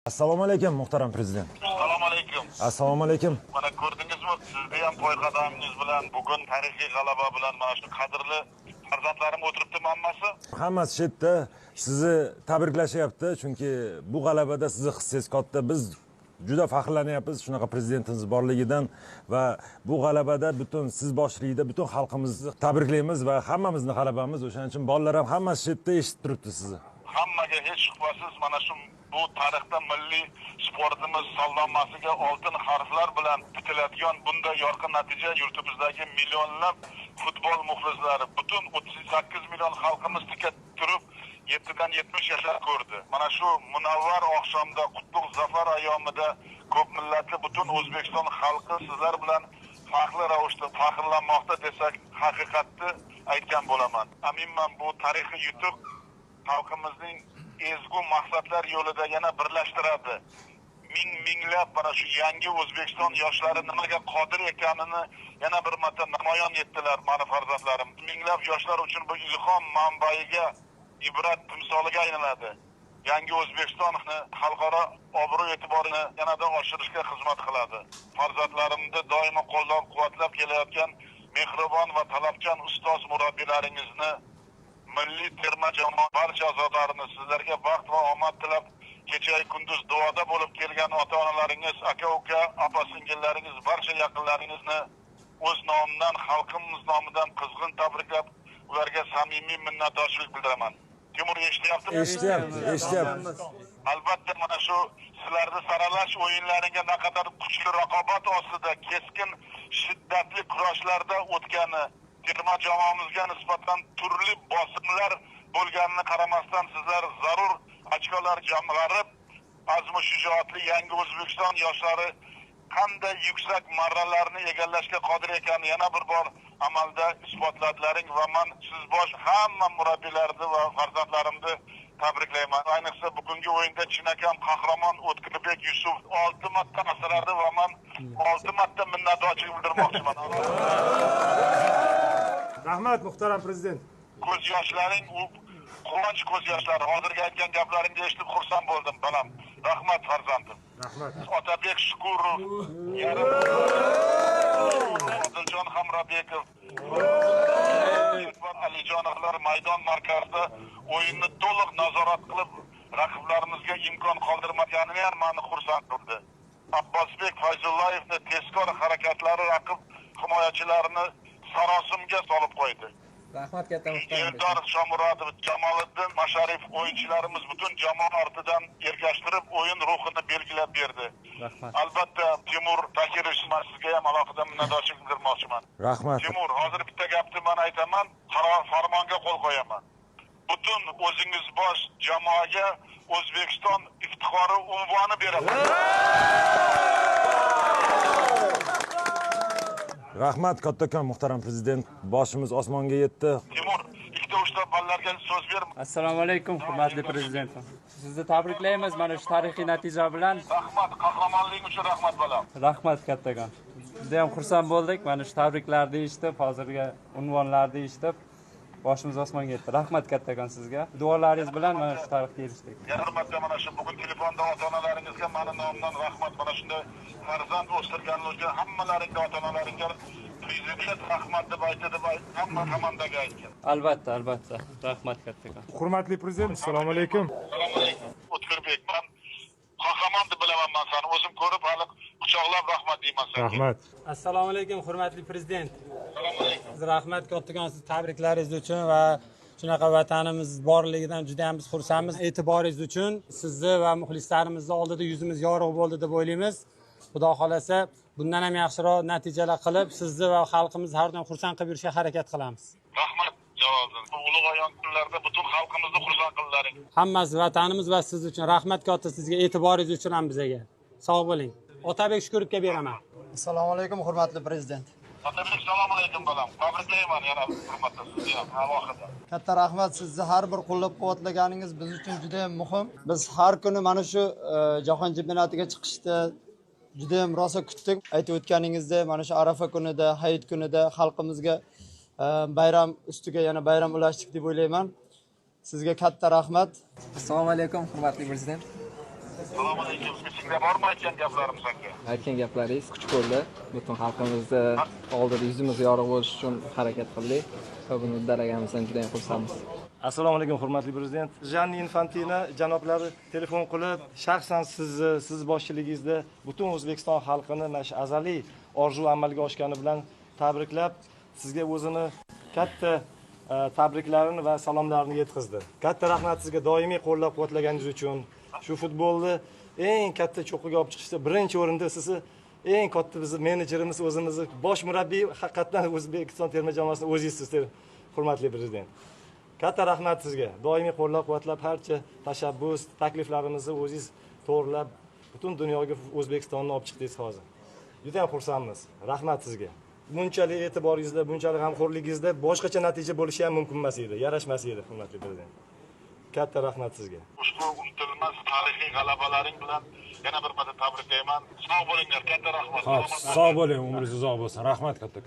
Assalomu alaykum muhtaram prezident. Assalomu alaykum. Assalomu alaykum. Mana ko'rdingizmi, sizni ham poyqadamingiz bilan, bugun tarixiy g'alaba bilan mana shu qadrli farzandlarim o'tiribdimi hammasi? Hammasi shu yerda sizni tabriklashyapti, chunki bu g'alabada sizni hissangiz katta. Biz juda faxrlanyapmiz shunaqa prezidentimiz borligidan va bu g'alabada butun siz boshchiligida butun xalqimizni tabriklaymiz va hammamizni g'alabamiz. O'shaning uchun bolalar ham hammasi shu yerda eshitib turibdi sizni. Hammaga hech shubhasiz mana shu bu tarixda milliy sportimiz saldonmasiga oltin harflar bilan bitiladigan bunday yorqin natija yurtimizdagi millionlab futbol muxlislari, butun 38 million xalqimiz tika turib 7dan 70 yashab ko'rdi. Mana shu munavvar oqshomda, qutlug' zafar ayyomida ko'p millatli butun O'zbekiston xalqi sizlar bilan farqli ravishda faxrlanmoqda desak, haqiqatni aytgan bo'laman. Aminman, bu tarixiy yutuq xalqimizning ezgu maqsadlar yo'lida yana birlashtiradi. Minglab mana shu yangi O'zbekiston yoshlari nimaga qodir ekanini yana bir marta namoyon etdilar meni farzandlarim. Minglab yoshlar uchun bu ilhom manbaiga, ibrat timsoliga aylanadi. Yangi O'zbekistonni xalqaro obro' e'tiborini yanada oshirishga xizmat qiladi. Farzandlarimni doimo qo'llab-quvvatlab kelayotgan mehribon va talabchan ustoz murabbiylaringizni, milliy terma jamoa barcha a'zolarini sizlarga baxt va omad tilab, kecha kunduz duoda bo'lib kelgan ota-onalaringiz, aka-uka, opa-singillaringiz, barcha yaqinlaringizni o'z nomidan, xalqimiz nomidan qizg'in tabriklab, ularga samimiy minnatdorchilik bildiraman. Timur, eshityaptimi? Eshityapti. Albatta mana shu sizlarni saralash o'yinlariga naqadar kuchli raqobat ostida keskin shiddatli kurashlarda o'tgani, terma jamoamizga nisbatan turli bosimlar bo'lganini qaramasdan sizlar zarur ochkolar jamg'arib, azmu shijoatli yangi O'zbekiston yoshlari qanday yuksak marralarni egallashga qodir ekanini yana bir bor amalda isbotladlaring va men siz bosh hamma murabbiylarni va farzandlarimni tabriklayman. Ayniqsa bugungi o'yinda chinakam qahramon O'tkirbek Yusuf 6 marta asrardi va men 6 marta minnatdorchilik bildirmoqchiman. Rahmat muhtaram prezident. Ko'z yoshlaring u quvonch ko'z yoshlari. Hozirgi aytgan gaplaringni eshitib xursand bo'ldim, balam. Rahmat farzandim. Rahmat. Otabek Shukurov, Odiljon Hamrabekov, Alijonovlar maydon markazida o'yinni to'liq nazorat qilib, raqiblarimizga imkon qoldirmaganini ham meni xursand qildi. Abbosbek Fayzullayevning tezkor harakatlari raqib himoyachilarini sarosimga solib qo'ydi. Rahmat katta muhtaram. Eldor Shomurodov, Jamoliddin Masharif o'yinchilarimiz butun jamoa ortidan ergashtirib o'yin ruhini belgilab berdi. Rahmat. Albatta Timur Takirovich, sizga ham alohida minnatdorchilik bildirmoqchiman. Rahmat. Timur, hozir bitta gapni men aytaman, qaror farmonga qo'l qo'yaman. Butun o'zingiz bosh jamoaga O'zbekiston iftixori unvoni beraman. Rahmat kattakon muhtaram prezident. Boshimiz osmonga yetdi. Timur, ikkita uchta bolalarga so'z ber. Assalomu alaykum hurmatli prezident. Sizni tabriklaymiz mana shu tarixiy natija bilan. Rahmat, qahramonlik uchun rahmat bolam. Rahmat kattakon. Juda ham xursand bo'ldik mana shu tabriklarni eshitib, hozirgi unvonlarni eshitib. Boshimiz osmonga yetdi. Rahmat kattakon sizga. Duolaringiz bilan mana shu tarixga erishdik. Yana bir marta mana shu bugun telefonda ota-onalaringizga meni nomimdan rahmat. Mana shunday farzand o'stirganlarga, hammalaringga, ota-onalaringga prezident rahmat deb aytdi, hamma komandaga aytgan. Albatta, albatta. Rahmat kattakon. Hurmatli prezident, assalomu alaykum. Assalomu alaykum. O'tkirбек, men qahramon deb bilaman, men seni o'zim ko'rib, hali quchoqlab rahmat deyman senga. Rahmat. Assalomu alaykum hurmatli prezident. Assalomu alaykum. Rahmat kattakon siz tabriklaringiz uchun va shunaqa vatanimiz borligidan juda ham biz xursandmiz. E'tiboringiz uchun sizni va muxlislarimizni oldida yuzimiz yorug' bo'ldi deb o'ylaymiz. Xudo xolasa bundan ham yaxshiroq natijalar qilib, sizni va xalqimizni har doim xursand qilib yurishga harakat qilamiz. Rahmat javobim. Bu ulug' ayon kunlarda butun xalqimizni xursand qildilaring. Hammasi vatanimiz va siz uchun rahmat katta, sizga e'tiboringiz uchun ham bizga. Sog' bo'ling. Otabek Shukurovga beraman. Assalomu alaykum hurmatli prezident. Otabek, assalomu alaykum bolam. Tabriklayman yana hurmatli sizni ham alohida. Katta rahmat, sizni har bir qo'llab-quvvatlaganingiz biz uchun juda ham muhim. Biz har kuni mana shu jahon chempionatiga chiqishda juda ham rosa kutdik. Aytib o'tganingizdek, mana shu Arafa kunida, Hayit kunida xalqimizga bayram ustiga yana bayram ulashdik deb o'ylayman. Sizga katta rahmat. Assalomu alaykum hurmatli prezident. Assalomu alaykum. Esingda bormi aytgan gaplarim senga? Aytgan gaplaringiz kuch bo'ldi. Butun xalqimizni oldida yuzimiz yorug' bo'lish uchun harakat qildik va buni uddalaganimizdan juda ham xursandmiz. Assalomu alaykum hurmatli prezident. Janni Infantino janoblari telefon qilib, shaxsan siz boshchiligingizda butun O'zbekiston xalqini mana shu azaliy orzu amalga oshgani bilan tabriklab, sizga o'zini katta tabriklarini va salomlarini yetkazdi. Katta rahmat sizga doimiy qo'llab-quvvatlaganingiz uchun. Shu futbolni eng katta cho'qqiga olib chiqishda birinchi o'rinda sizni eng katta bizni menejerimiz o'zimizni bosh murabbiy haqiqatan O'zbekiston terma jamoasining o'zingizsiz, hurmatli prezident. Katta rahmat sizga. Doimiy qo'llab-quvvatlab, barcha tashabbus, takliflarimizni o'zingiz to'g'rilab, butun dunyoga O'zbekistonni olib chiqdingiz hozir. Juda ham xursandmiz. Rahmat sizga. Bunchalik e'tiboringizda, bunchalik g'amxo'rligingizda boshqacha natija bo'lishi ham mumkin emas edi, yarashmas edi, hurmatli prezident. Katta rahmat sizga. Ushbu unutilmas tarixiy g'alabalaring bilan yana bir marta tabriklayman. Sog' bo'linglar, katta rahmat. Xo'p, sog' bo'ling, umringiz uzoq bo'lsin. Rahmat katta.